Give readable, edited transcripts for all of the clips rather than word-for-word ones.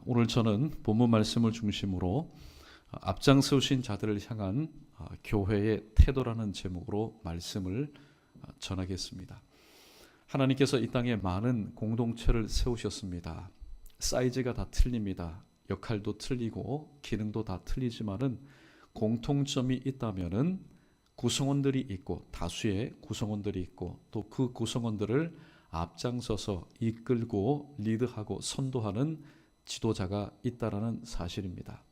오늘 저는 본문 말씀을 중심으로 앞장서신 자들을 향한 교회의 태도라는 제목으로 말씀을 전하겠습니다. 하나님께서 이 땅에 많은 공동체를 세우셨습니다. 사이즈가 다 틀립니다. 역할도 틀리고 기능도 다 틀리지만은 공통점이 있다면은 구성원들이 있고, 다수의 구성원들이 있고, 또 그 구성원들을 앞장서서 이끌고 리드하고 선도하는 지도자가 있다라는 사실입니다.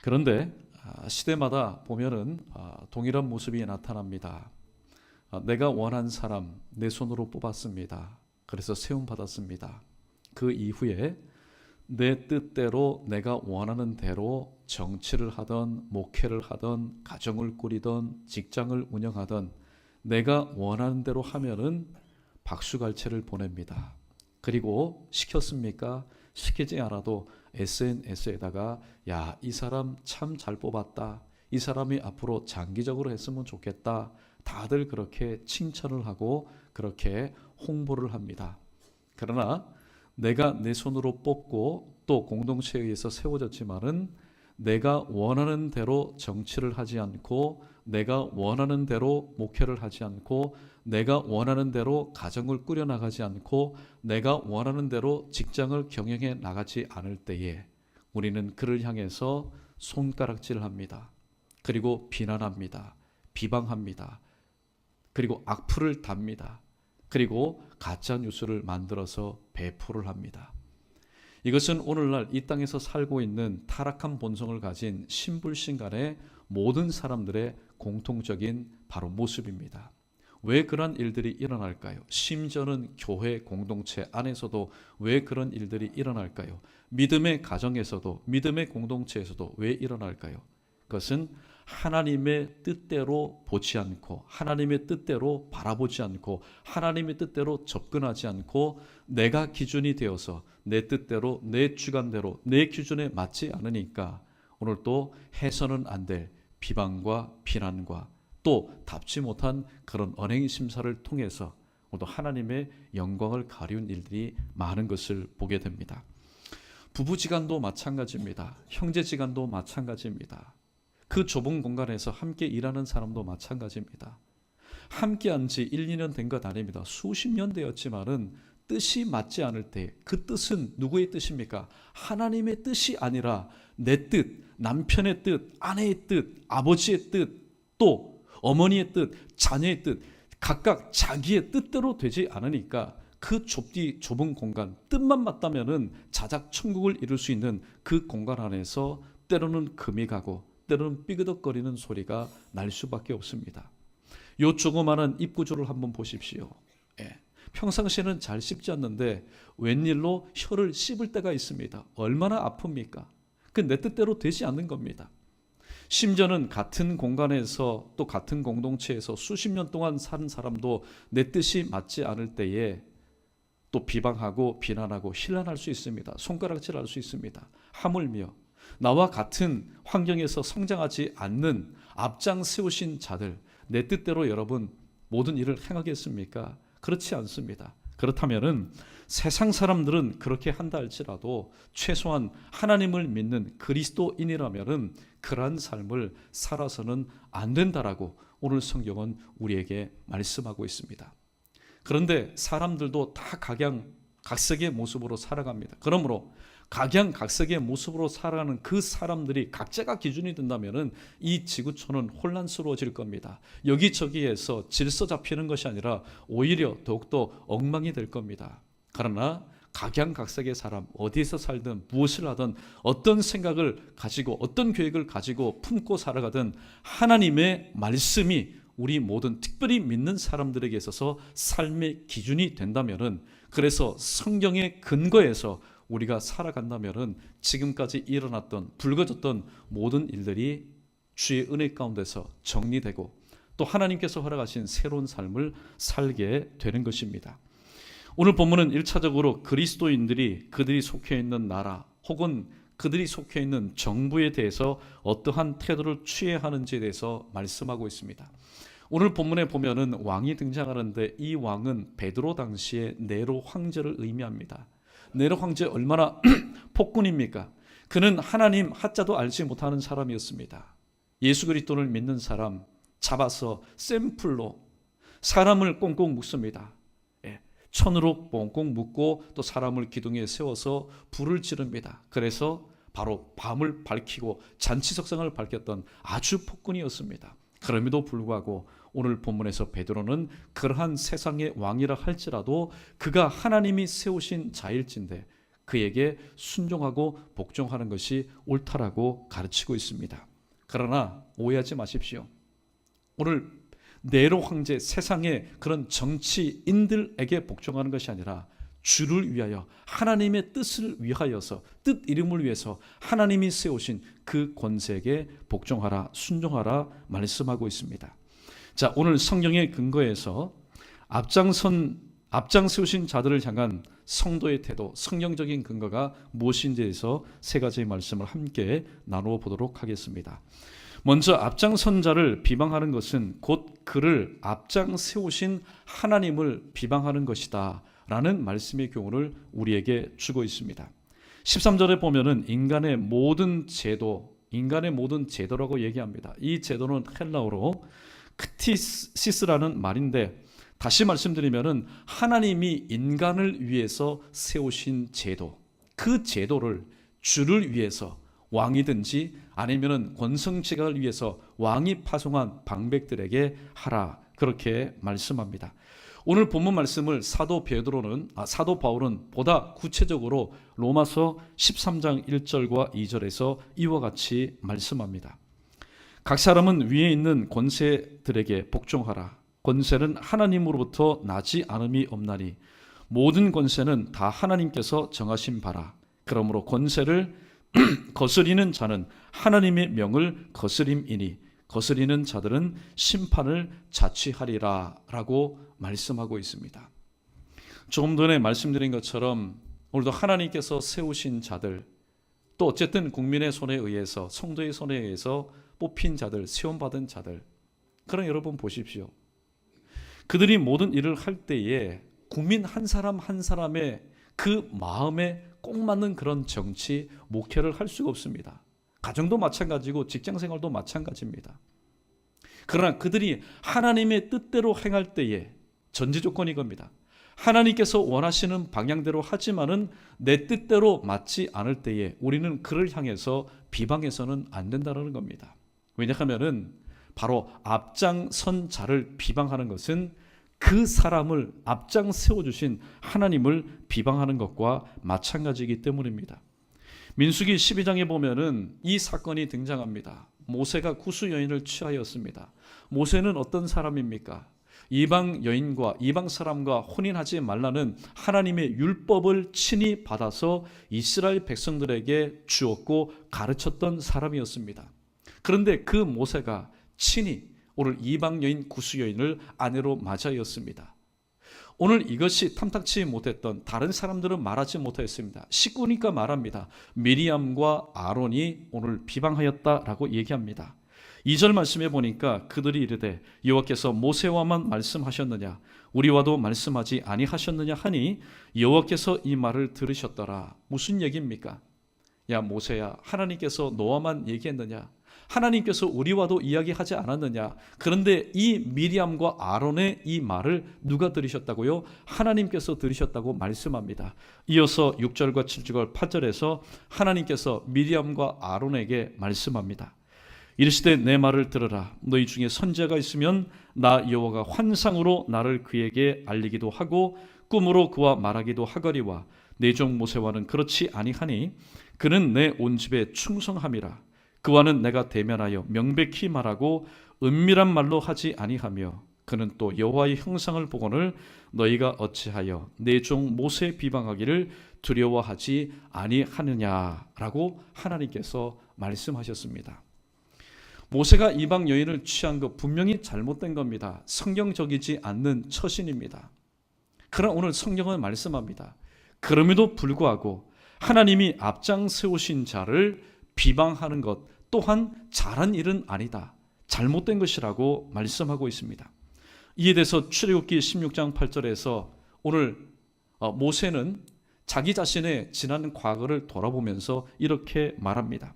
그런데 시대마다 보면은 동일한 모습이 나타납니다. 내가 원한 사람 내 손으로 뽑았습니다. 그래서 세움 받았습니다. 그 이후에 내 뜻대로 내가 원하는 대로 정치를 하던, 목회를 하던, 가정을 꾸리던, 직장을 운영하던, 내가 원하는 대로 하면은 박수갈채를 보냅니다. 그리고 시켰습니까? 시키지 않아도 SNS에다가 야, 이 사람 참 잘 뽑았다, 이 사람이 앞으로 장기적으로 했으면 좋겠다, 다들 그렇게 칭찬을 하고 그렇게 홍보를 합니다. 그러나 내가 내 손으로 뽑고 또 공동체에 의해서 세워졌지만은 내가 원하는 대로 정치를 하지 않고, 내가 원하는 대로 목회를 하지 않고, 내가 원하는 대로 가정을 꾸려나가지 않고, 내가 원하는 대로 직장을 경영해 나가지 않을 때에 우리는 그를 향해서 손가락질을 합니다. 그리고 비난합니다. 비방합니다. 그리고 악플을 답니다. 그리고 가짜 뉴스를 만들어서 배포를 합니다. 이것은 오늘날 이 땅에서 살고 있는 타락한 본성을 가진 신불신간의 모든 사람들의 공통적인 바로 모습입니다. 왜 그런 일들이 일어날까요? 심지어는 교회 공동체 안에서도 왜 그런 일들이 일어날까요? 믿음의 가정에서도, 믿음의 공동체에서도 왜 일어날까요? 그것은 하나님의 뜻대로 보지 않고, 하나님의 뜻대로 바라보지 않고, 하나님의 뜻대로 접근하지 않고, 내가 기준이 되어서 내 뜻대로, 내 주관대로, 내 기준에 맞지 않으니까 오늘 또 해서는 안 될 비방과 비난과 또 답지 못한 그런 언행 심사를 통해서 또 하나님의 영광을 가리운 일들이 많은 것을 보게 됩니다. 부부지간도 마찬가지입니다. 형제지간도 마찬가지입니다. 그 좁은 공간에서 함께 일하는 사람도 마찬가지입니다. 함께한 지 1, 2년 된 것 아닙니다. 수십 년 되었지만은 뜻이 맞지 않을 때, 그 뜻은 누구의 뜻입니까? 하나님의 뜻이 아니라 내 뜻, 남편의 뜻, 아내의 뜻, 아버지의 뜻, 또 어머니의 뜻, 자녀의 뜻, 각각 자기의 뜻대로 되지 않으니까 그 좁은 공간, 뜻만 맞다면은 자작 천국을 이룰 수 있는 그 공간 안에서 때로는 금이 가고 때로는 삐그덕거리는 소리가 날 수밖에 없습니다. 요 조그마한 입구조를 한번 보십시오. 평상시에는 잘 씹지 않는데 웬일로 혀를 씹을 때가 있습니다. 얼마나 아픕니까? 그 내 뜻대로 되지 않는 겁니다. 심지어는 같은 공간에서 또 같은 공동체에서 수십 년 동안 사는 사람도 내 뜻이 맞지 않을 때에 또 비방하고 비난하고 힐난할 수 있습니다. 손가락질할 수 있습니다. 하물며 나와 같은 환경에서 성장하지 않는 앞장 세우신 자들, 내 뜻대로 여러분 모든 일을 행하겠습니까? 그렇지 않습니다. 그렇다면은 세상 사람들은 그렇게 한다 할지라도 최소한 하나님을 믿는 그리스도인이라면은 그러한 삶을 살아서는 안 된다라고 오늘 성경은 우리에게 말씀하고 있습니다. 그런데 사람들도 다 각양각색의 모습으로 살아갑니다. 그러므로 각양각색의 모습으로 살아가는 그 사람들이 각자가 기준이 된다면 이 지구촌은 혼란스러워질 겁니다. 여기저기에서 질서 잡히는 것이 아니라 오히려 더욱더 엉망이 될 겁니다. 그러나 각양각색의 사람, 어디에서 살든 무엇을 하든 어떤 생각을 가지고 어떤 계획을 가지고 품고 살아가든 하나님의 말씀이 우리 모든 특별히 믿는 사람들에게 있어서 삶의 기준이 된다면은, 그래서 성경의 근거에서 우리가 살아간다면은 지금까지 일어났던 불거졌던 모든 일들이 주의 은혜 가운데서 정리되고 또 하나님께서 허락하신 새로운 삶을 살게 되는 것입니다. 오늘 본문은 1차적으로 그리스도인들이 그들이 속해 있는 나라 혹은 그들이 속해 있는 정부에 대해서 어떠한 태도를 취해야 하는지에 대해서 말씀하고 있습니다. 오늘 본문에 보면은 왕이 등장하는데 이 왕은 베드로 당시의 네로 황제를 의미합니다. 네로 황제 얼마나 폭군입니까? 그는 하나님 하자도 알지 못하는 사람이었습니다. 예수 그리스도를 믿는 사람 잡아서 샘플로 사람을 꽁꽁 묶습니다. 천으로 꽁꽁 묶고 또 사람을 기둥에 세워서 불을 지릅니다. 그래서 바로 밤을 밝히고 잔치석상을 밝혔던 아주 폭군이었습니다. 그럼에도 불구하고 오늘 본문에서 베드로는 그러한 세상의 왕이라 할지라도 그가 하나님이 세우신 자일진데 그에게 순종하고 복종하는 것이 옳다라고 가르치고 있습니다. 그러나 오해하지 마십시오. 오늘 네로 황제, 세상의 그런 정치인들에게 복종하는 것이 아니라 주를 위하여 하나님의 뜻을 위하여서 뜻 이름을 위해서 하나님이 세우신 그 권세에게 복종하라, 순종하라 말씀하고 있습니다. 자, 오늘 성경의 근거에서 앞장세우신 자들을 향한 성도의 태도, 성경적인 근거가 무엇인지에 대해서 세 가지의 말씀을 함께 나누어 보도록 하겠습니다. 먼저 앞장선 자를 비방하는 것은 곧 그를 앞장세우신 하나님을 비방하는 것이다 라는 말씀의 교훈을 우리에게 주고 있습니다. 13절에 보면은 인간의 모든 제도라고 얘기합니다. 이 제도는 헬라어로 크티시스라는 말인데 다시 말씀드리면은 하나님이 인간을 위해서 세우신 제도, 그 제도를 주를 위해서 왕이든지 아니면은 권성지각을 위해서 왕이 파송한 방백들에게 하라, 그렇게 말씀합니다. 오늘 본문 말씀을 사도 바울은 보다 구체적으로 로마서 13장 1절과 2절에서 이와 같이 말씀합니다. 각 사람은 위에 있는 권세들에게 복종하라. 권세는 하나님으로부터 나지 않음이 없나니 모든 권세는 다 하나님께서 정하신 바라. 그러므로 권세를 거스리는 자는 하나님의 명을 거스림이니 거스리는 자들은 심판을 자취하리라 라고 말씀하고 있습니다. 조금 전에 말씀드린 것처럼 오늘도 하나님께서 세우신 자들, 또 어쨌든 국민의 손에 의해서, 성도의 손에 의해서 뽑힌 자들, 세움받은 자들, 그럼 여러분 보십시오. 그들이 모든 일을 할 때에 국민 한 사람 한 사람의 그 마음에 꼭 맞는 그런 정치, 목회를 할 수가 없습니다. 가정도 마찬가지고 직장생활도 마찬가지입니다. 그러나 그들이 하나님의 뜻대로 행할 때에 전제 조건이 이겁니다. 하나님께서 원하시는 방향대로 하지만은 내 뜻대로 맞지 않을 때에 우리는 그를 향해서 비방해서는 안 된다는 겁니다. 왜냐하면은 바로 앞장선 자를 비방하는 것은 그 사람을 앞장 세워주신 하나님을 비방하는 것과 마찬가지이기 때문입니다. 민수기 12장에 보면은 이 사건이 등장합니다. 모세가 구수 여인을 취하였습니다. 모세는 어떤 사람입니까? 이방 여인과 이방 사람과 혼인하지 말라는 하나님의 율법을 친히 받아서 이스라엘 백성들에게 주었고 가르쳤던 사람이었습니다. 그런데 그 모세가 친히 오늘 이방 여인 구수 여인을 아내로 맞이하였습니다. 오늘 이것이 탐탁치 못했던 다른 사람들은 말하지 못했습니다. 식구니까 말합니다. 미리암과 아론이 오늘 비방하였다라고 얘기합니다. 2절 말씀해 보니까 그들이 이르되 여호와께서 모세와만 말씀하셨느냐 우리와도 말씀하지 아니하셨느냐 하니 여호와께서 이 말을 들으셨더라. 무슨 얘기입니까? 야 모세야, 하나님께서 너와만 얘기했느냐? 하나님께서 우리와도 이야기하지 않았느냐? 그런데 이 미리암과 아론의 이 말을 누가 들으셨다고요? 하나님께서 들으셨다고 말씀합니다. 이어서 6절과 7절 8절에서 하나님께서 미리암과 아론에게 말씀합니다. 이르시되 내 말을 들으라. 너희 중에 선지자가 있으면 나 여호와가 환상으로 나를 그에게 알리기도 하고 꿈으로 그와 말하기도 하거니와 내 종 모세와는 그렇지 아니하니 그는 내 온 집에 충성함이라. 그와는 내가 대면하여 명백히 말하고 은밀한 말로 하지 아니하며 그는 또 여호와의 형상을 보거늘 너희가 어찌하여 내 종 모세 비방하기를 두려워하지 아니하느냐라고 하나님께서 말씀하셨습니다. 모세가 이방 여인을 취한 것 분명히 잘못된 겁니다. 성경적이지 않는 처신입니다. 그러나 오늘 성경은 말씀합니다. 그럼에도 불구하고 하나님이 앞장 세우신 자를 비방하는 것 또한 잘한 일은 아니다. 잘못된 것이라고 말씀하고 있습니다. 이에 대해서 출애굽기 16장 8절에서 오늘 모세는 자기 자신의 지난 과거를 돌아보면서 이렇게 말합니다.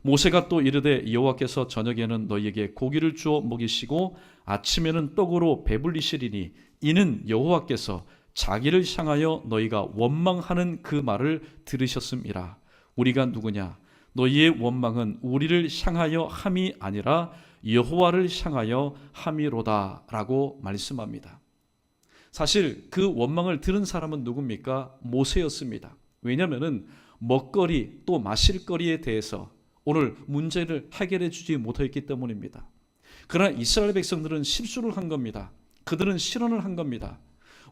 모세가 또 이르되 여호와께서 저녁에는 너희에게 고기를 주어 먹이시고 아침에는 떡으로 배불리시리니 이는 여호와께서 자기를 향하여 너희가 원망하는 그 말을 들으셨음이라. 우리가 누구냐? 너희의 원망은 우리를 향하여 함이 아니라 여호와를 향하여 함이로다 라고 말씀합니다. 사실 그 원망을 들은 사람은 누굽니까? 모세였습니다. 왜냐하면 먹거리 또 마실 거리에 대해서 오늘 문제를 해결해 주지 못했기 때문입니다. 그러나 이스라엘 백성들은 실수를 한 겁니다. 그들은 실언을 한 겁니다.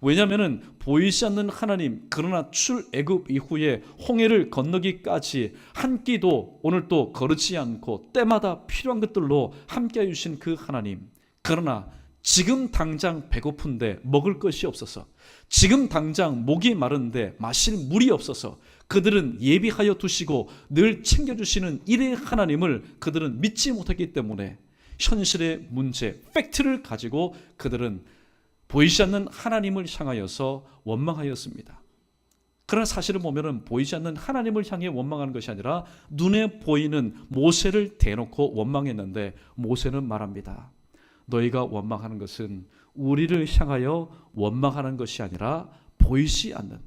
왜냐하면 보이지 않는 하나님, 그러나 출애굽 이후에 홍해를 건너기까지 한 끼도 오늘 또 거르지 않고 때마다 필요한 것들로 함께 해주신 그 하나님, 그러나 지금 당장 배고픈데 먹을 것이 없어서, 지금 당장 목이 마른데 마실 물이 없어서 그들은 예비하여 두시고 늘 챙겨주시는 일의 하나님을 그들은 믿지 못했기 때문에 현실의 문제, 팩트를 가지고 그들은 보이지 않는 하나님을 향하여서 원망하였습니다. 그러나 사실을 보면 보이지 않는 하나님을 향해 원망하는 것이 아니라 눈에 보이는 모세를 대놓고 원망했는데 모세는 말합니다. 너희가 원망하는 것은 우리를 향하여 원망하는 것이 아니라 보이지 않는,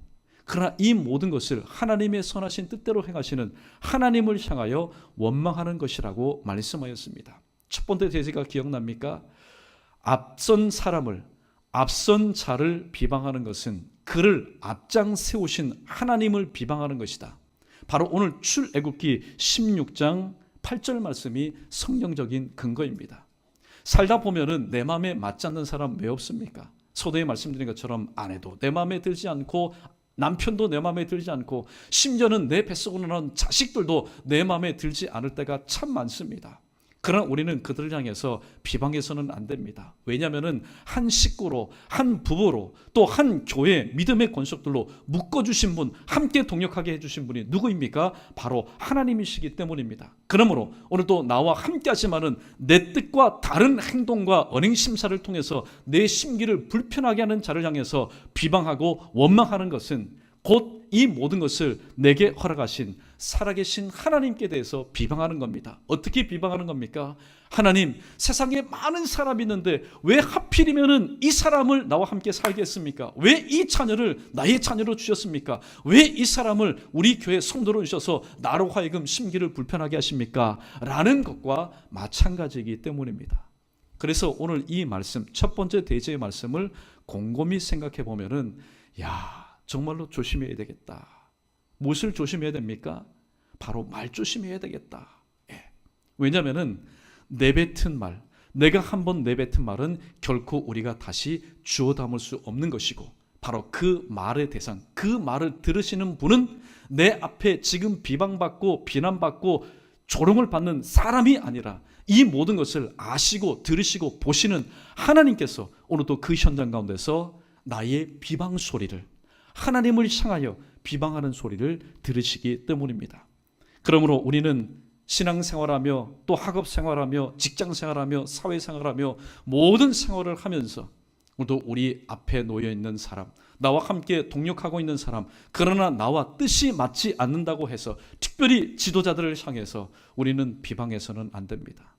그러나 이 모든 것을 하나님의 선하신 뜻대로 행하시는 하나님을 향하여 원망하는 것이라고 말씀하였습니다. 첫 번째 제시가 기억납니까? 앞선 자를 비방하는 것은 그를 앞장 세우신 하나님을 비방하는 것이다. 바로 오늘 출애굽기 16장 8절 말씀이 성경적인 근거입니다. 살다 보면은 내 마음에 맞지 않는 사람 왜 없습니까? 서두에 말씀드린 것처럼 아내도 내 마음에 들지 않고 남편도 내 마음에 들지 않고 심지어는 내 뱃속으로 나온 자식들도 내 마음에 들지 않을 때가 참 많습니다. 그러나 우리는 그들을 향해서 비방해서는 안 됩니다. 왜냐하면 한 식구로, 한 부부로, 또 한 교회 믿음의 권속들로 묶어주신 분, 함께 동역하게 해주신 분이 누구입니까? 바로 하나님이시기 때문입니다. 그러므로 오늘도 나와 함께 하지만은 내 뜻과 다른 행동과 언행 심사를 통해서 내 심기를 불편하게 하는 자를 향해서 비방하고 원망하는 것은 곧 이 모든 것을 내게 허락하신 살아계신 하나님께 대해서 비방하는 겁니다. 어떻게 비방하는 겁니까? 하나님, 세상에 많은 사람이 있는데 왜 하필이면 이 사람을 나와 함께 살게 했습니까? 왜 이 자녀를 나의 자녀로 주셨습니까? 왜 이 사람을 우리 교회 성도로 주셔서 나로 하여금 심기를 불편하게 하십니까? 라는 것과 마찬가지이기 때문입니다. 그래서 오늘 이 말씀, 첫 번째 대제의 말씀을 곰곰이 생각해 보면은 정말로 조심해야 되겠다. 무엇을 조심해야 됩니까? 바로 말 조심해야 되겠다. 왜냐하면 내뱉은 말, 내가 한번 내뱉은 말은 결코 우리가 다시 주워 담을 수 없는 것이고, 바로 그 말의 대상, 그 말을 들으시는 분은 내 앞에 지금 비방받고 비난받고 조롱을 받는 사람이 아니라 이 모든 것을 아시고 들으시고 보시는 하나님께서 오늘도 그 현장 가운데서 나의 비방 소리를, 하나님을 향하여 비방하는 소리를 들으시기 때문입니다. 그러므로 우리는 신앙생활하며 또 학업생활하며 직장생활하며 사회생활하며 모든 생활을 하면서 또 우리 앞에 놓여있는 사람, 나와 함께 동역하고 있는 사람, 그러나 나와 뜻이 맞지 않는다고 해서 특별히 지도자들을 향해서 우리는 비방해서는 안 됩니다.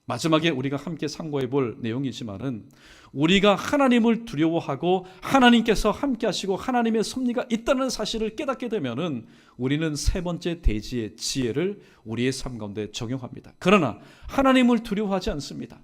마지막에 우리가 함께 상고해 볼 내용이지만은 우리가 하나님을 두려워하고 하나님께서 함께 하시고 하나님의 섭리가 있다는 사실을 깨닫게 되면은 우리는 세 번째 대지의 지혜를 우리의 삶 가운데 적용합니다. 그러나 하나님을 두려워하지 않습니다.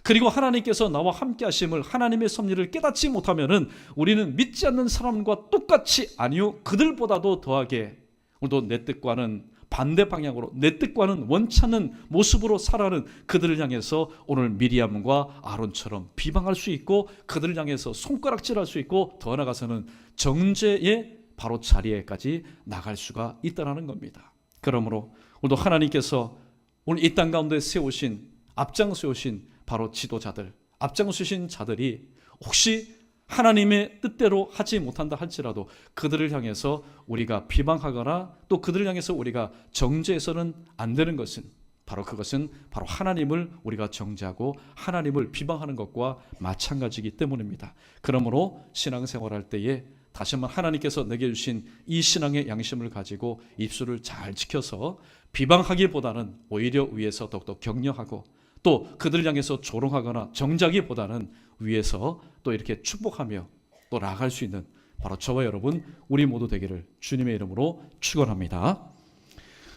그리고 하나님께서 나와 함께 하심을, 하나님의 섭리를 깨닫지 못하면은 우리는 믿지 않는 사람과 똑같이, 아니요 그들보다도 더하게 오늘도 내 뜻과는 반대 방향으로, 내 뜻과는 원치 않는 모습으로 살아가는 그들을 향해서 오늘 미리암과 아론처럼 비방할 수 있고, 그들을 향해서 손가락질할 수 있고, 더 나아가서는 정죄의 바로 자리에까지 나갈 수가 있다는 겁니다. 그러므로 오늘도 하나님께서 오늘 이 땅 가운데 세우신, 앞장 세우신 바로 지도자들, 앞장서신 자들이 혹시 하나님의 뜻대로 하지 못한다 할지라도 그들을 향해서 우리가 비방하거나 또 그들을 향해서 우리가 정죄해서는 안 되는 것은 그것은 바로 하나님을 우리가 정죄하고 하나님을 비방하는 것과 마찬가지이기 때문입니다. 그러므로 신앙생활할 때에 다시 한번 하나님께서 내게 주신 이 신앙의 양심을 가지고 입술을 잘 지켜서 비방하기보다는 오히려 위에서 더욱더 격려하고 또 그들을 향해서 조롱하거나 정죄하기보다는 위에서 또 이렇게 축복하며 또 나아갈 수 있는 바로 저와 여러분 우리 모두 되기를 주님의 이름으로 축원합니다.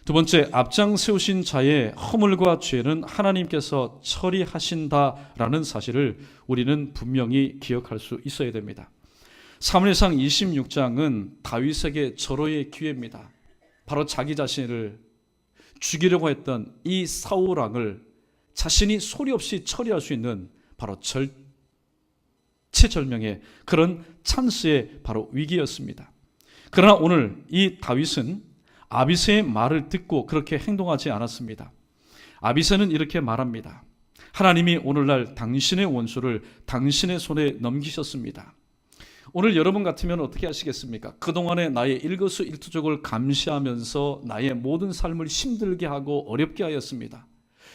두 번째, 앞장 세우신 자의 허물과 죄는 하나님께서 처리하신다라는 사실을 우리는 분명히 기억할 수 있어야 됩니다. 사무엘상 26장은 다윗에게 절호의 기회입니다. 바로 자기 자신을 죽이려고 했던 이 사울 왕을 자신이 소리 없이 처리할 수 있는 바로 절체절명의 그런 찬스의 바로 위기였습니다. 그러나 오늘 이 다윗은 아비새의 말을 듣고 그렇게 행동하지 않았습니다. 아비새는 이렇게 말합니다. 하나님이 오늘날 당신의 원수를 당신의 손에 넘기셨습니다. 오늘 여러분 같으면 어떻게 하시겠습니까? 그동안에 나의 일거수일투족을 감시하면서 나의 모든 삶을 힘들게 하고 어렵게 하였습니다.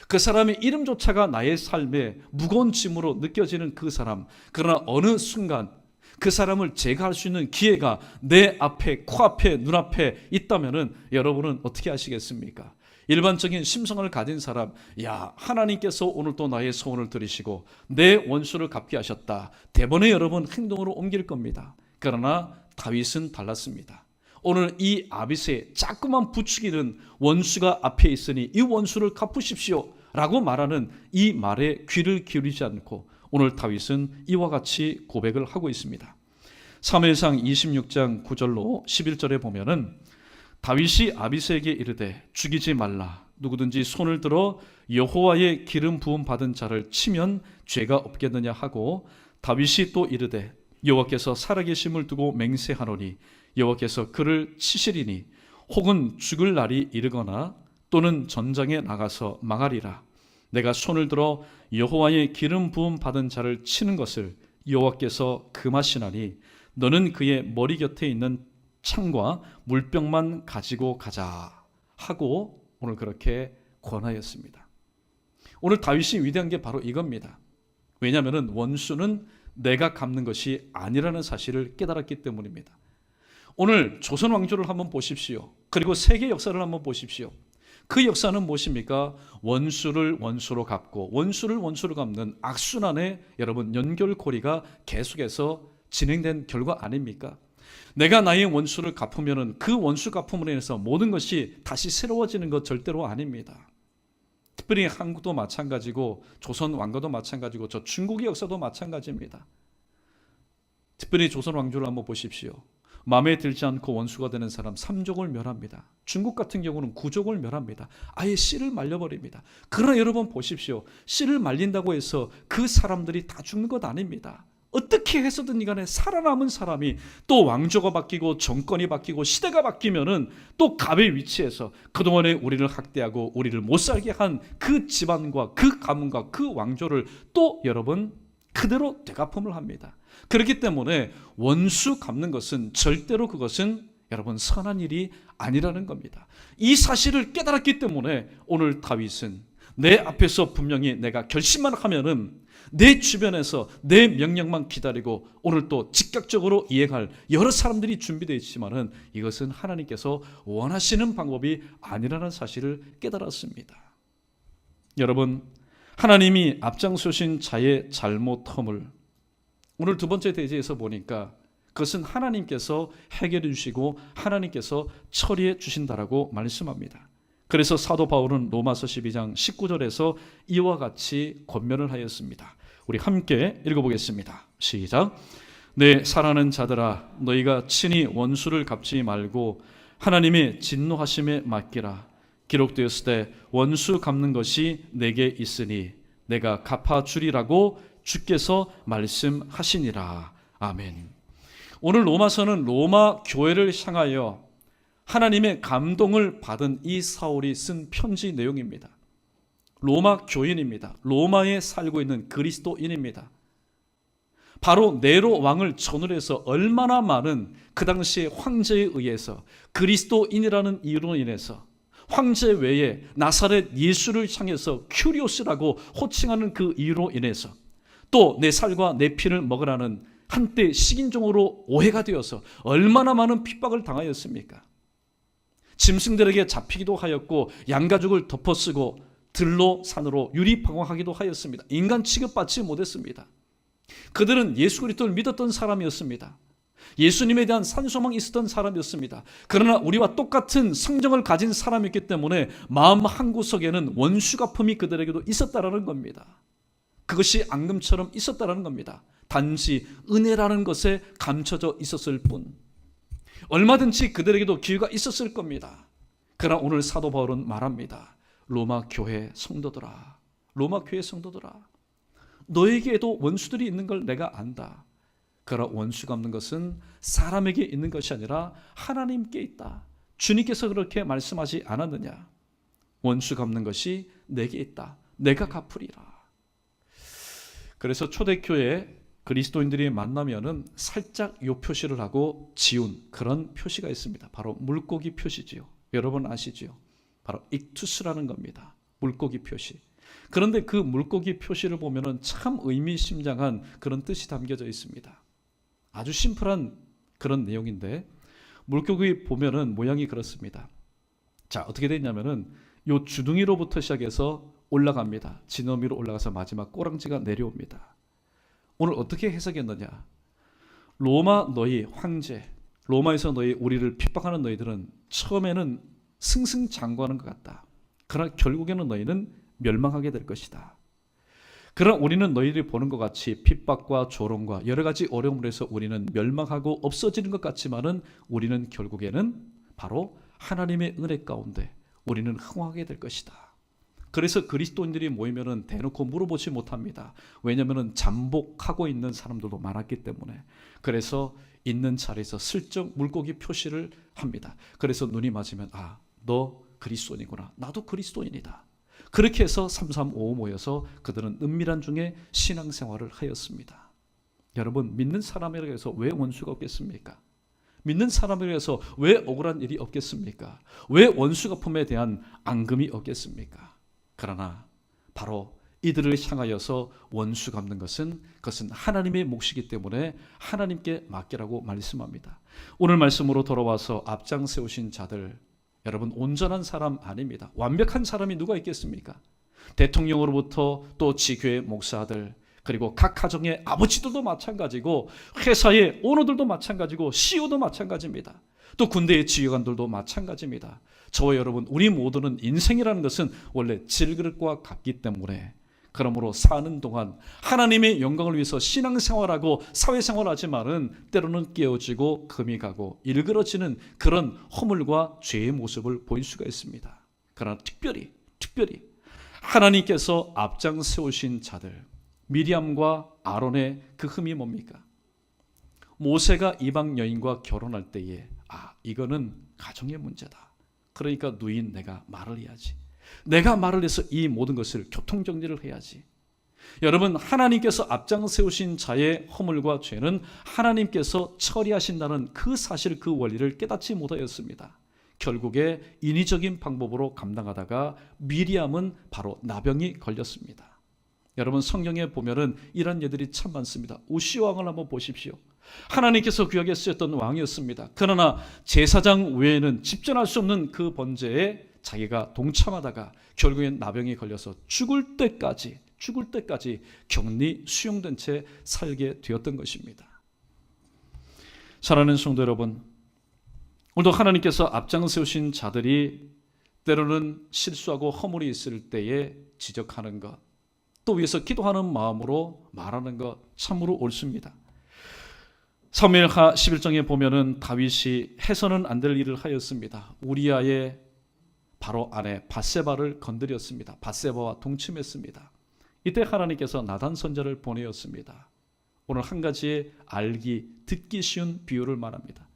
그 사람의 이름조차가 나의 삶에 무거운 짐으로 느껴지는 그 사람, 그러나 어느 순간 그 사람을 제거할 수 있는 기회가 내 앞에, 코앞에, 눈앞에 있다면 여러분은 어떻게 하시겠습니까? 일반적인 심성을 가진 사람, 야, 하나님께서 오늘 또 나의 소원을 들으시고 내 원수를 갚게 하셨다. 대번에 여러분 행동으로 옮길 겁니다. 그러나 다윗은 달랐습니다. 오늘 이 아비새 자꾸만 부추기는 원수가 앞에 있으니 이 원수를 갚으십시오 라고 말하는 이 말에 귀를 기울이지 않고 오늘 다윗은 이와 같이 고백을 하고 있습니다. 사무엘상 26장 9절로 11절에 보면은 다윗이 아비새에게 이르되 죽이지 말라. 누구든지 손을 들어 여호와의 기름 부음 받은 자를 치면 죄가 없겠느냐 하고 다윗이 또 이르되 여호와께서 살아계심을 두고 맹세하노니 여호와께서 그를 치시리니 혹은 죽을 날이 이르거나 또는 전장에 나가서 망하리라. 내가 손을 들어 여호와의 기름 부음 받은 자를 치는 것을 여호와께서 금하시나니 너는 그의 머리 곁에 있는 창과 물병만 가지고 가자 하고 오늘 그렇게 권하였습니다. 오늘 다윗이 위대한 게 바로 이겁니다. 왜냐하면 원수는 내가 갚는 것이 아니라는 사실을 깨달았기 때문입니다. 오늘 조선 왕조를 한번 보십시오. 그리고 세계 역사를 한번 보십시오. 그 역사는 무엇입니까? 원수를 원수로 갚고 원수를 원수로 갚는 악순환의 여러분 연결고리가 계속해서 진행된 결과 아닙니까? 내가 나의 원수를 갚으면 그 원수 갚음으로 인해서 모든 것이 다시 새로워지는 것 절대로 아닙니다. 특별히 한국도 마찬가지고 조선 왕조도 마찬가지고 저 중국의 역사도 마찬가지입니다. 특별히 조선 왕조를 한번 보십시오. 마음에 들지 않고 원수가 되는 사람 3족을 멸합니다. 중국 같은 경우는 9족을 멸합니다. 아예 씨를 말려버립니다. 그러나 여러분 보십시오. 씨를 말린다고 해서 그 사람들이 다 죽는 것 아닙니다. 어떻게 해서든 간에 살아남은 사람이 또 왕조가 바뀌고 정권이 바뀌고 시대가 바뀌면은 또 갑의 위치에서 그동안에 우리를 학대하고 우리를 못 살게 한 그 집안과 그 가문과 그 왕조를 또 여러분 그대로 되갚음을 합니다. 그렇기 때문에 원수 갚는 것은 절대로 그것은 여러분 선한 일이 아니라는 겁니다. 이 사실을 깨달았기 때문에 오늘 다윗은 내 앞에서 분명히 내가 결심만 하면은 내 주변에서 내 명령만 기다리고 오늘 또 즉각적으로 이행할 여러 사람들이 준비되어 있지만은 이것은 하나님께서 원하시는 방법이 아니라는 사실을 깨달았습니다. 여러분, 하나님이 앞장서신 자의 잘못함을 오늘 두 번째 대지에서 보니까 그것은 하나님께서 해결해 주시고 하나님께서 처리해 주신다라고 말씀합니다. 그래서 사도 바울은 로마서 12장 19절에서 이와 같이 권면을 하였습니다. 우리 함께 읽어보겠습니다. 시작. 내 사랑하는 자들아, 너희가 친히 원수를 갚지 말고 하나님의 진노하심에 맡기라. 기록되었을 때 원수 갚는 것이 내게 있으니 내가 갚아주리라고 주께서 말씀하시니라. 아멘. 오늘 로마서는 로마 교회를 향하여 하나님의 감동을 받은 이 사울이 쓴 편지 내용입니다. 로마 교인입니다. 로마에 살고 있는 그리스도인입니다. 바로 네로 왕을 전후해서 얼마나 많은 그 당시의 황제에 의해서 그리스도인이라는 이유로 인해서 황제 외에 나사렛 예수를 향해서 큐리오스라고 호칭하는 그 이유로 인해서 또 내 살과 내 피를 먹으라는 한때 식인종으로 오해가 되어서 얼마나 많은 핍박을 당하였습니까? 짐승들에게 잡히기도 하였고 양가죽을 덮어쓰고 들로 산으로 유리방황하기도 하였습니다. 인간 취급받지 못했습니다. 그들은 예수 그리스도를 믿었던 사람이었습니다. 예수님에 대한 산소망이 있었던 사람이었습니다. 그러나 우리와 똑같은 성정을 가진 사람이었기 때문에 마음 한구석에는 원수가 품이 그들에게도 있었다라는 겁니다. 그것이 앙금처럼 있었다라는 겁니다. 단지 은혜라는 것에 감춰져 있었을 뿐. 얼마든지 그들에게도 기회가 있었을 겁니다. 그러나 오늘 사도 바울은 말합니다. 로마 교회 성도들아, 로마 교회 성도들아, 너에게도 원수들이 있는 걸 내가 안다. 그러나 원수가 없는 것은 사람에게 있는 것이 아니라 하나님께 있다. 주님께서 그렇게 말씀하지 않았느냐? 원수가 없는 것이 내게 있다. 내가 갚으리라. 그래서 초대교회 그리스도인들이 만나면은 살짝 요 표시를 하고 지운 그런 표시가 있습니다. 바로 물고기 표시지요. 여러분 아시지요? 바로 익투스라는 겁니다. 물고기 표시. 그런데 그 물고기 표시를 보면은 참 의미심장한 그런 뜻이 담겨져 있습니다. 아주 심플한 그런 내용인데 물고기 보면은 모양이 그렇습니다. 자, 어떻게 되냐면은 요 주둥이로부터 시작해서 올라갑니다. 지느러미로 올라가서 마지막 꼬랑지가 내려옵니다. 오늘 어떻게 해석했느냐? 로마 너희 황제, 로마에서 너희 우리를 핍박하는 너희들은 처음에는 승승장구하는 것 같다. 그러나 결국에는 너희는 멸망하게 될 것이다. 그러나 우리는 너희들이 보는 것 같이 핍박과 조롱과 여러 가지 어려움을 해서 우리는 멸망하고 없어지는 것 같지만은 우리는 결국에는 바로 하나님의 은혜 가운데 우리는 흥하게 될 것이다. 그래서 그리스도인들이 모이면은 대놓고 물어보지 못합니다. 왜냐하면 잠복하고 있는 사람들도 많았기 때문에. 그래서 있는 자리에서 슬쩍 물고기 표시를 합니다. 그래서 눈이 맞으면 너 그리스도인이구나. 나도 그리스도인이다. 그렇게 해서 335 모여서 그들은 은밀한 중에 신앙생활을 하였습니다. 여러분, 믿는 사람이라고 해서 왜 원수가 없겠습니까? 믿는 사람이라고 해서 왜 억울한 일이 없겠습니까? 왜 원수갚음에 대한 앙금이 없겠습니까? 그러나 바로 이들을 향하여서 원수 갚는 것은 그것은 하나님의 몫이기 때문에 하나님께 맡기라고 말씀합니다. 오늘 말씀으로 돌아와서 앞장 세우신 자들, 여러분 온전한 사람 아닙니다. 완벽한 사람이 누가 있겠습니까? 대통령으로부터 또 지교회 목사들, 그리고 각 가정의 아버지들도 마찬가지고 회사의 오너들도 마찬가지고 CEO도 마찬가지입니다. 또 군대의 지휘관들도 마찬가지입니다. 저와 여러분, 우리 모두는 인생이라는 것은 원래 질그릇과 같기 때문에 그러므로 사는 동안 하나님의 영광을 위해서 신앙생활하고 사회생활하지만은 때로는 깨어지고 금이 가고 일그러지는 그런 허물과 죄의 모습을 보일 수가 있습니다. 그러나 특별히 하나님께서 앞장 세우신 자들, 미리암과 아론의 그 흠이 뭡니까? 모세가 이방 여인과 결혼할 때에 이거는 가정의 문제다. 그러니까 누인 내가 말을 해야지. 내가 말을 해서 이 모든 것을 교통정리를 해야지. 여러분, 하나님께서 앞장 세우신 자의 허물과 죄는 하나님께서 처리하신다는 그 사실, 그 원리를 깨닫지 못하였습니다. 결국에 인위적인 방법으로 감당하다가 미리암은 바로 나병이 걸렸습니다. 여러분, 성경에 보면은 이런 예들이 참 많습니다. 우시아 왕을 한번 보십시오. 하나님께서 구약에 쓰였던 왕이었습니다. 그러나 제사장 외에는 집전할 수 없는 그 번제에 자기가 동참하다가 결국엔 나병이 걸려서 죽을 때까지 격리 수용된 채 살게 되었던 것입니다. 사랑하는 성도 여러분, 오늘도 하나님께서 앞장 세우신 자들이 때로는 실수하고 허물이 있을 때에 지적하는 것, 또 위해서 기도하는 마음으로 말하는 것 참으로 옳습니다. 사무엘하 11장에 보면은 다윗이 해서는 안 될 일을 하였습니다. 우리아의 바로 아내 밧세바를 건드렸습니다. 밧세바와 동침했습니다. 이때 하나님께서 나단 선지자를 보내었습니다. 오늘 한 가지의 알기, 듣기 쉬운 비유를 말합니다.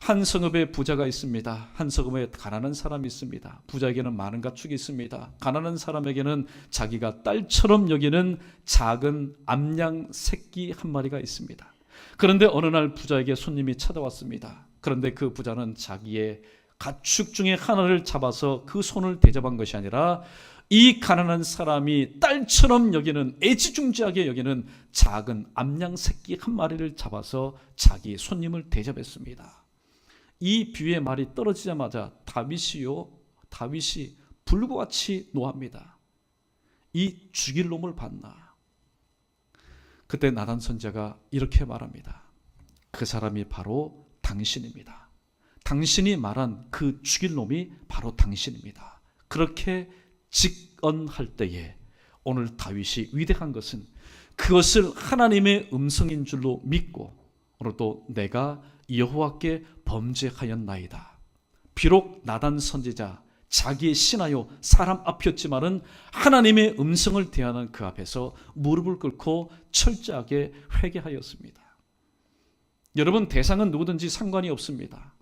한 성읍에 부자가 있습니다. 한 성읍에 가난한 사람이 있습니다. 부자에게는 많은 가축이 있습니다. 가난한 사람에게는 자기가 딸처럼 여기는 작은 암양 새끼 한 마리가 있습니다. 그런데 어느 날 부자에게 손님이 찾아왔습니다. 그런데 그 부자는 자기의 가축 중에 하나를 잡아서 그 손을 대접한 것이 아니라 이 가난한 사람이 딸처럼 여기는, 애지중지하게 여기는 작은 암양 새끼 한 마리를 잡아서 자기 손님을 대접했습니다. 이 비유의 말이 떨어지자마자 다윗이 불과 같이 노합니다. 이 죽일 놈을 봤나? 그때 나단 선지자가 이렇게 말합니다. 그 사람이 바로 당신입니다. 당신이 말한 그 죽일 놈이 바로 당신입니다. 그렇게 직언할 때에 오늘 다윗이 위대한 것은 그것을 하나님의 음성인 줄로 믿고 오늘도 내가 여호와께 범죄하였나이다. 비록 나단 선지자 자기의 신하요 사람 앞이었지만은 하나님의 음성을 대하는 그 앞에서 무릎을 꿇고 철저하게 회개하였습니다. 여러분, 대상은 누구든지 상관이 없습니다.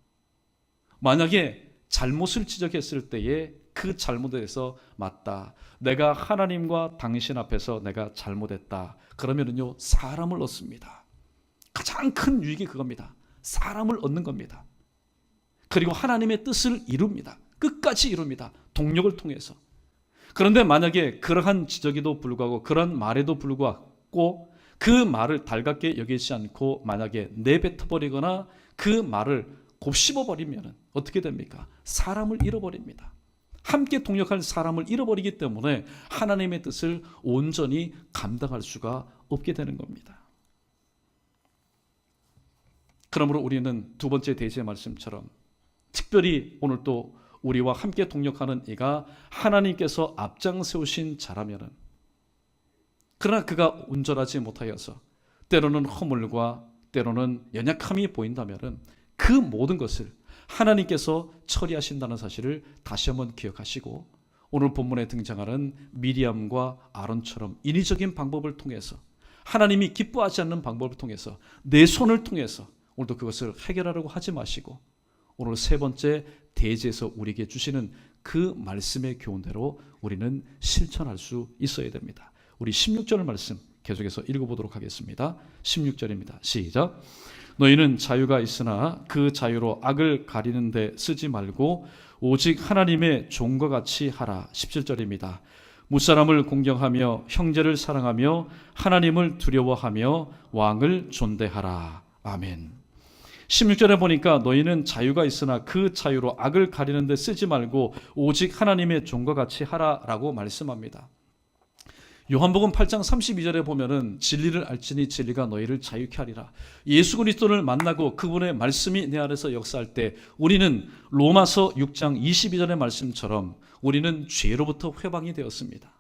만약에 잘못을 지적했을 때에 그 잘못에 대해서 맞다, 내가 하나님과 당신 앞에서 내가 잘못했다, 그러면은요 사람을 얻습니다. 가장 큰 유익이 그겁니다. 사람을 얻는 겁니다. 그리고 하나님의 뜻을 이룹니다. 끝까지 이룹니다. 동력을 통해서. 그런데 만약에 그러한 지적에도 불구하고 그런 말에도 불구하고 그 말을 달갑게 여기지 않고 만약에 내뱉어버리거나 그 말을 곱씹어버리면 어떻게 됩니까? 사람을 잃어버립니다. 함께 동역할 사람을 잃어버리기 때문에 하나님의 뜻을 온전히 감당할 수가 없게 되는 겁니다. 그러므로 우리는 두 번째 대지의 말씀처럼 특별히 오늘 또 우리와 함께 동역하는 이가 하나님께서 앞장세우신 자라면은, 그러나 그가 온전하지 못하여서 때로는 허물과 때로는 연약함이 보인다면은 그 모든 것을 하나님께서 처리하신다는 사실을 다시 한번 기억하시고, 오늘 본문에 등장하는 미리암과 아론처럼 인위적인 방법을 통해서, 하나님이 기뻐하지 않는 방법을 통해서, 내 손을 통해서 오늘도 그것을 해결하려고 하지 마시고 오늘 세 번째 대지에서 우리에게 주시는 그 말씀의 교훈대로 우리는 실천할 수 있어야 됩니다. 우리 16절 말씀 계속해서 읽어보도록 하겠습니다. 16절입니다. 시작. 너희는 자유가 있으나 그 자유로 악을 가리는 데 쓰지 말고 오직 하나님의 종과 같이 하라. 17절입니다. 무사람을 공경하며 형제를 사랑하며 하나님을 두려워하며 왕을 존대하라. 아멘. 16절에 보니까 너희는 자유가 있으나 그 자유로 악을 가리는 데 쓰지 말고 오직 하나님의 종과 같이 하라라고 말씀합니다. 요한복음 8장 32절에 보면은 진리를 알지니 진리가 너희를 자유케 하리라. 예수 그리스도를 만나고 그분의 말씀이 내 안에서 역사할 때 우리는 로마서 6장 22절의 말씀처럼 우리는 죄로부터 회방이 되었습니다.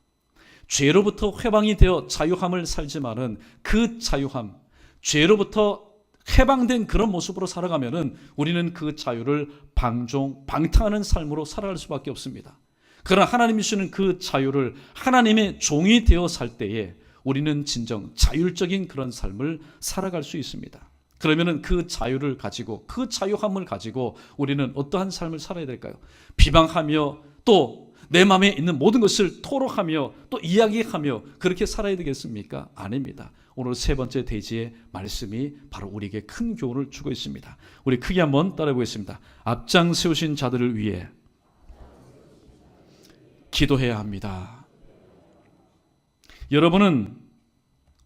죄로부터 회방이 되어 자유함을 살지만은 그 자유함, 죄로부터 해방된 그런 모습으로 살아가면은 우리는 그 자유를 방탕하는 삶으로 살아갈 수밖에 없습니다. 그러나 하나님이 주시는 그 자유를 하나님의 종이 되어 살 때에 우리는 진정 자율적인 그런 삶을 살아갈 수 있습니다. 그러면은 그 자유를 가지고, 그 자유함을 가지고 우리는 어떠한 삶을 살아야 될까요? 비방하며 또 내 마음에 있는 모든 것을 토로하며 또 이야기하며 그렇게 살아야 되겠습니까? 아닙니다. 오늘 세 번째 대지의 말씀이 바로 우리에게 큰 교훈을 주고 있습니다. 우리 크게 한번 따라해 보겠습니다. 앞장 세우신 자들을 위해 기도해야 합니다. 여러분은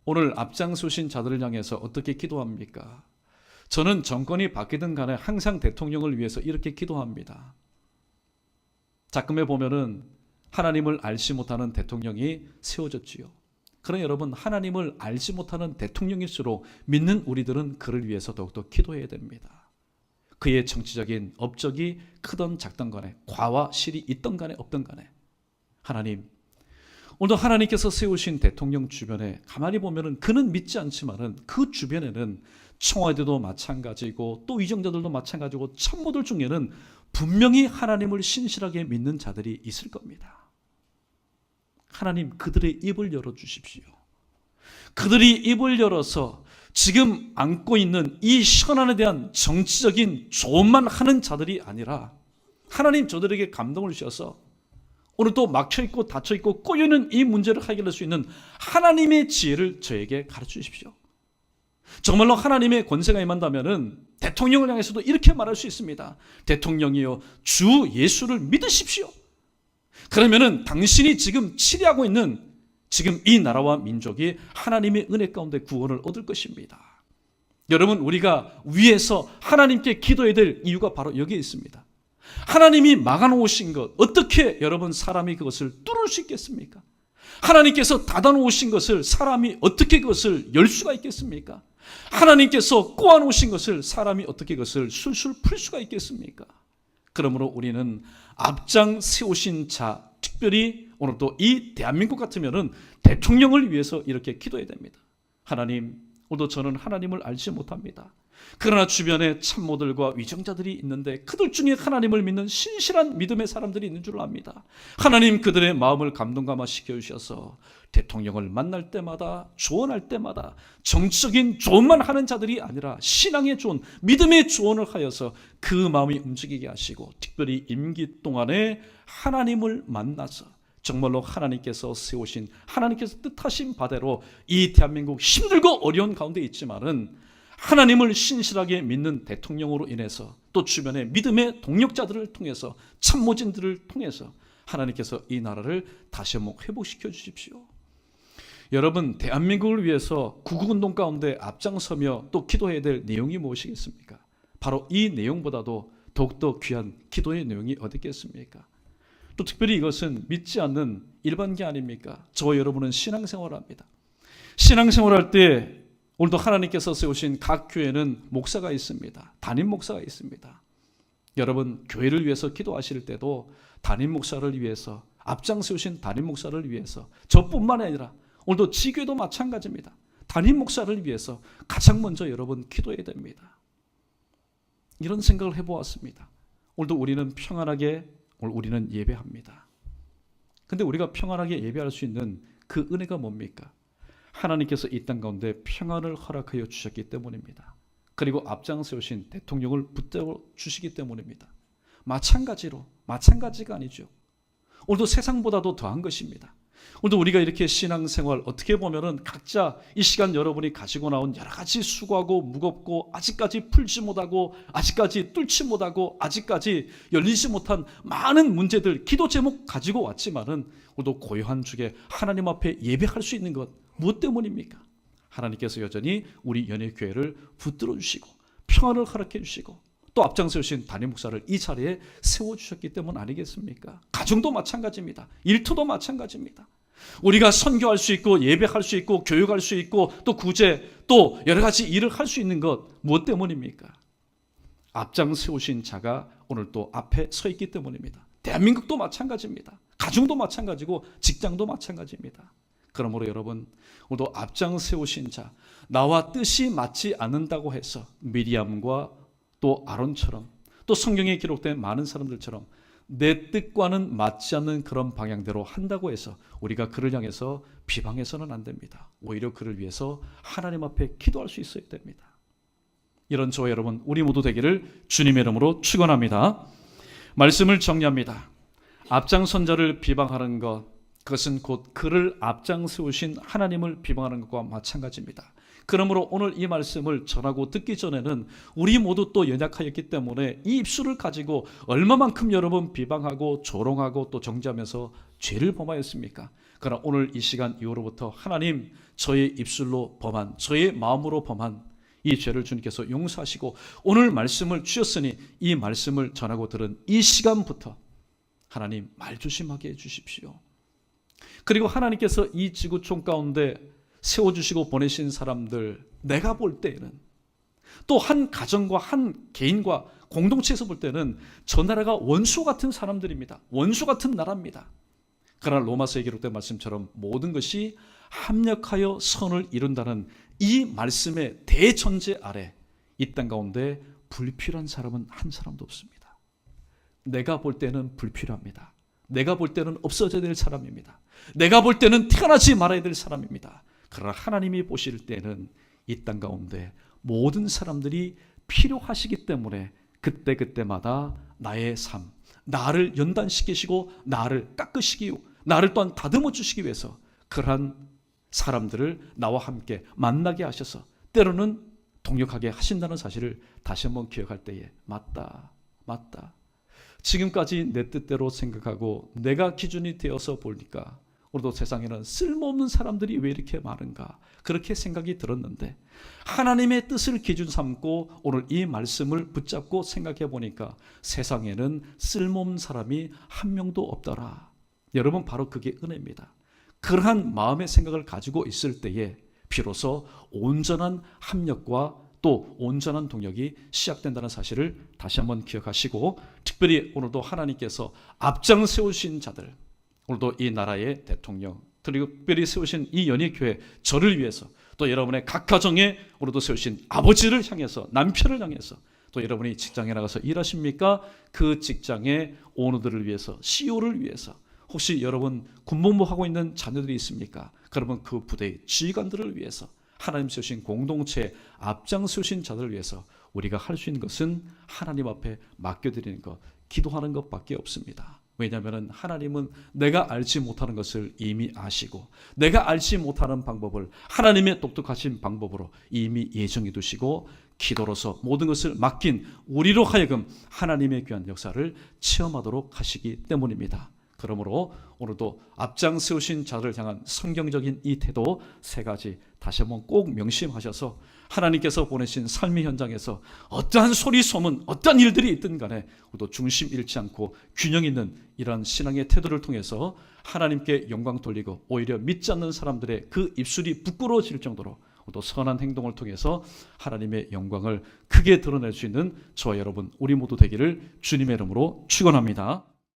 오늘 앞장 세우신 자들을 향해서 어떻게 기도합니까? 저는 정권이 바뀌든 간에 항상 대통령을 위해서 이렇게 기도합니다. 작금에 보면은 하나님을 알지 못하는 대통령이 세워졌지요. 그러나 여러분, 하나님을 알지 못하는 대통령일수록 믿는 우리들은 그를 위해서 더욱더 기도해야 됩니다. 그의 정치적인 업적이 크던 작던 간에, 과와 실이 있던 간에 없던 간에 하나님, 오늘도 하나님께서 세우신 대통령 주변에 가만히 보면은 그는 믿지 않지만은 그 주변에는 청와대도 마찬가지고 또 위정자들도 마찬가지고 참모들 중에는 분명히 하나님을 신실하게 믿는 자들이 있을 겁니다. 하나님, 그들의 입을 열어주십시오. 그들이 입을 열어서 지금 안고 있는 이 현안에 대한 정치적인 조언만 하는 자들이 아니라 하나님, 저들에게 감동을 주셔서 오늘 또 막혀있고 닫혀있고 꼬여있는 이 문제를 해결할 수 있는 하나님의 지혜를 저에게 가르쳐 주십시오. 정말로 하나님의 권세가 임한다면은 대통령을 향해서도 이렇게 말할 수 있습니다. 대통령이여, 주 예수를 믿으십시오. 그러면은 당신이 지금 치리하고 있는 지금 이 나라와 민족이 하나님의 은혜 가운데 구원을 얻을 것입니다. 여러분, 우리가 위에서 하나님께 기도해야 될 이유가 바로 여기에 있습니다. 하나님이 막아놓으신 것, 어떻게 여러분 사람이 그것을 뚫을 수 있겠습니까? 하나님께서 닫아놓으신 것을 사람이 어떻게 그것을 열 수가 있겠습니까? 하나님께서 꼬아놓으신 것을 사람이 어떻게 그것을 술술 풀 수가 있겠습니까? 그러므로 우리는 앞장 세우신 자, 특별히 오늘도 이 대한민국 같으면은 대통령을 위해서 이렇게 기도해야 됩니다. 하나님, 오늘도 저는 하나님을 알지 못합니다. 그러나 주변에 참모들과 위정자들이 있는데 그들 중에 하나님을 믿는 신실한 믿음의 사람들이 있는 줄 압니다. 하나님, 그들의 마음을 감동감화 시켜주셔서 대통령을 만날 때마다, 조언할 때마다 정치적인 조언만 하는 자들이 아니라 신앙의 조언, 믿음의 조언을 하여서 그 마음이 움직이게 하시고, 특별히 임기 동안에 하나님을 만나서 정말로 하나님께서 세우신, 하나님께서 뜻하신 바대로 이 대한민국 힘들고 어려운 가운데 있지만은 하나님을 신실하게 믿는 대통령으로 인해서, 또 주변의 믿음의 동력자들을 통해서, 참모진들을 통해서 하나님께서 이 나라를 다시 한번 회복시켜 주십시오. 여러분, 대한민국을 위해서 구국운동 가운데 앞장서며 또 기도해야 될 내용이 무엇이겠습니까? 바로 이 내용보다도 더욱더 귀한 기도의 내용이 어디 있겠습니까? 또 특별히 이것은 믿지 않는 일반계 아닙니까? 저와 여러분은 신앙생활을 합니다. 신앙생활할 때 오늘도 하나님께서 세우신 각 교회는 목사가 있습니다. 담임 목사가 있습니다. 여러분, 교회를 위해서 기도하실 때도 담임 목사를 위해서, 앞장 세우신 담임 목사를 위해서, 저뿐만 아니라 오늘도 지교회도 마찬가지입니다. 담임 목사를 위해서 가장 먼저 여러분 기도해야 됩니다. 이런 생각을 해보았습니다. 오늘도 우리는 평안하게 오늘 우리는 예배합니다. 근데 우리가 평안하게 예배할 수 있는 그 은혜가 뭡니까? 하나님께서 이 땅 가운데 평안을 허락하여 주셨기 때문입니다. 그리고 앞장 세우신 대통령을 붙들어 주시기 때문입니다. 마찬가지가 아니죠. 오늘도 세상보다도 더한 것입니다. 오늘도 우리가 이렇게 신앙생활, 어떻게 보면은 각자 이 시간 여러분이 가지고 나온 여러 가지 수고하고 무겁고 아직까지 풀지 못하고 아직까지 뚫지 못하고 아직까지 열리지 못한 많은 문제들, 기도 제목 가지고 왔지만은 오늘도 고요한 주에 하나님 앞에 예배할 수 있는 것, 무엇 때문입니까? 하나님께서 여전히 우리 연예교회를 붙들어 주시고 평안을 허락해 주시고 또 앞장서신 담임 목사를 이 자리에 세워주셨기 때문 아니겠습니까? 가정도 마찬가지입니다. 일터도 마찬가지입니다. 우리가 선교할 수 있고 예배할 수 있고 교육할 수 있고 또 구제 또 여러 가지 일을 할 수 있는 것 무엇 때문입니까? 앞장 세우신 자가 오늘 또 앞에 서 있기 때문입니다. 대한민국도 마찬가지입니다. 가정도 마찬가지고 직장도 마찬가지입니다. 그러므로 여러분, 오늘도 앞장 세우신 자, 나와 뜻이 맞지 않는다고 해서 미리암과 또 아론처럼 또 성경에 기록된 많은 사람들처럼 내 뜻과는 맞지 않는 그런 방향대로 한다고 해서 우리가 그를 향해서 비방해서는 안 됩니다. 오히려 그를 위해서 하나님 앞에 기도할 수 있어야 됩니다. 이런 저와 여러분, 우리 모두 되기를 주님의 이름으로 축원합니다. 말씀을 정리합니다. 앞장선 자를 비방하는 것, 그것은 곧 그를 앞장 세우신 하나님을 비방하는 것과 마찬가지입니다. 그러므로 오늘 이 말씀을 전하고 듣기 전에는 우리 모두 또 연약하였기 때문에 이 입술을 가지고 얼마만큼 여러분 비방하고 조롱하고 또 정죄하면서 죄를 범하였습니까? 그러나 오늘 이 시간 이후로부터 하나님, 저의 입술로 범한, 저의 마음으로 범한 이 죄를 주님께서 용서하시고 오늘 말씀을 주셨으니 이 말씀을 전하고 들은 이 시간부터 하나님 말조심하게 해주십시오. 그리고 하나님께서 이 지구촌 가운데 세워주시고 보내신 사람들, 내가 볼 때에는 또 한 가정과 한 개인과 공동체에서 볼 때는 저 나라가 원수 같은 사람들입니다. 원수 같은 나라입니다. 그러나 로마서에 기록된 말씀처럼 모든 것이 합력하여 선을 이룬다는 이 말씀의 대전제 아래 이 땅 가운데 불필요한 사람은 한 사람도 없습니다. 내가 볼 때는 불필요합니다. 내가 볼 때는 없어져야 될 사람입니다. 내가 볼 때는 태어나지 말아야 될 사람입니다. 그러나 하나님이 보실 때는 이 땅 가운데 모든 사람들이 필요하시기 때문에 그때그때마다 나의 삶, 나를 연단시키시고 나를 깎으시기, 나를 또한 다듬어 주시기 위해서 그러한 사람들을 나와 함께 만나게 하셔서 때로는 동역하게 하신다는 사실을 다시 한번 기억할 때에 맞다. 지금까지 내 뜻대로 생각하고 내가 기준이 되어서 보니까 오늘도 세상에는 쓸모없는 사람들이 왜 이렇게 많은가, 그렇게 생각이 들었는데 하나님의 뜻을 기준 삼고 오늘 이 말씀을 붙잡고 생각해 보니까 세상에는 쓸모없는 사람이 한 명도 없더라. 여러분, 바로 그게 은혜입니다. 그러한 마음의 생각을 가지고 있을 때에 비로소 온전한 합력과 또 온전한 동력이 시작된다는 사실을 다시 한번 기억하시고, 특별히 오늘도 하나님께서 앞장 세우신 자들, 오늘도 이 나라의 대통령, 특별히 세우신 이 연희교회 저를 위해서, 또 여러분의 각 가정에 오늘도 세우신 아버지를 향해서, 남편을 향해서, 또 여러분이 직장에 나가서 일하십니까? 그 직장의 오너들을 위해서, CEO를 위해서, 혹시 여러분 군복무하고 있는 자녀들이 있습니까? 그러면 그 부대의 지휘관들을 위해서, 하나님 세우신 공동체 앞장 세우신 자들을 위해서 우리가 할 수 있는 것은 하나님 앞에 맡겨드리는 것, 기도하는 것밖에 없습니다. 왜냐하면 하나님은 내가 알지 못하는 것을 이미 아시고, 내가 알지 못하는 방법을 하나님의 독특하신 방법으로 이미 예정해 두시고, 기도로서 모든 것을 맡긴 우리로 하여금 하나님의 귀한 역사를 체험하도록 하시기 때문입니다. 그러므로 오늘도 앞장 세우신 자들을 향한 성경적인 이 태도 세 가지 다시 한번 꼭 명심하셔서 하나님께서 보내신 삶의 현장에서 어떠한 소리 소문, 어떠한 일들이 있든 간에 우리도 중심 잃지 않고 균형 있는 이러한 신앙의 태도를 통해서 하나님께 영광 돌리고, 오히려 믿지 않는 사람들의 그 입술이 부끄러워질 정도로 또 선한 행동을 통해서 하나님의 영광을 크게 드러낼 수 있는 저와 여러분 우리 모두 되기를 주님의 이름으로 축원합니다.